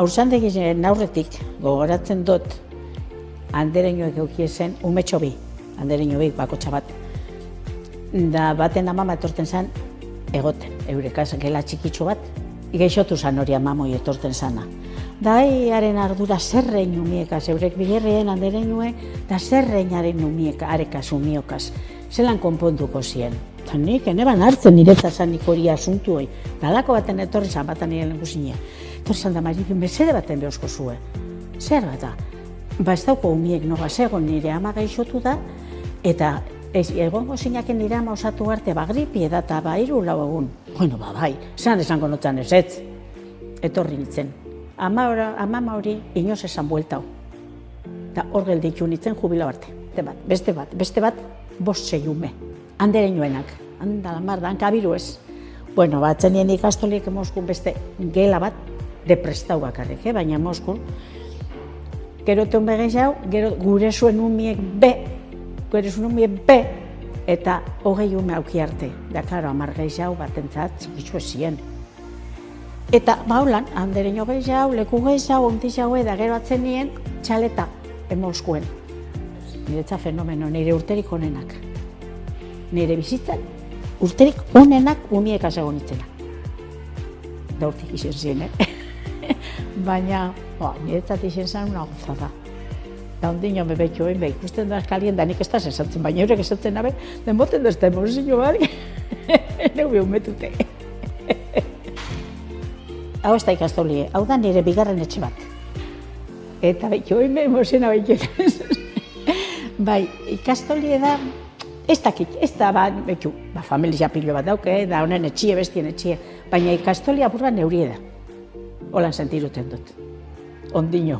Haurtzaindegiaren aurretik gogoratzen dut andereñoek eukiezen umetxo bi, andereño bi bakotxa bat. Da baten amama etorten zen egoten, eurekaz gela txikitsu bat, geixotu zen hori amamoi etorten zana. Da haren ardura zerrein umiekaz, eurek bilerrien andereñoek, da zerreinaren arekaz umiokaz, zelan konponduko zien. Eta nik eneban hartzen niretzat zanik hori asuntu hori. Dalako baten etorri zan batan nire lenguzinia. Etorri zan da Marikin bezede baten behozko zue. Zer bat da? Ba ez dauko umiek noga zegoen nire ama gaixotu da, eta egongo zinaken nire ama osatu arte bagripi edata ba 3-4 egun. Bueno, ba bai, zan esango notan ez. Etorri nintzen. Amama hori inoz esan bueltau. Eta hor gelditu nintzen jubila arte. Beste bat, 5-6 ume. Andereñoenak, handalamar da, hankabiru ez. Bueno, zenien ikastolik Moskun beste gela bat, deprestau bakarrik, baina Moskun. Gero teun begeiau, gero gure zuen umiek be, eta 20 ume auki arte. Da, klaro, 10 gehiago batentzat txikitzu ezien. Eta, baulan, andereño gehiago, leku gehiago, ontixago, da gero atzenien, txaleta, Moskuen. Niretza fenomeno, nire urterik onenak. Nire bizitzan, urterik onenak umiekaz egon itzena. Da urtik izen zien, Baina, niretzat izen zen una gozada. Da ondino bebetxo egin, ikusten da eskalien, da nik ez da esatzen, baina eurek esatzen nabe, denboten da ez da emozio bari, neu behumetute. Hau ez da ikastolie, hau da nire bigarren etxe bat. Eta betxo egin emoziona betxo. Bai, ikastolie da, ez dakit, ez da, familia pilo bat dauke, da honen etxie, bestien etxie, baina ikastolia burra neurie da. Holan sentiruten dut. Ondino,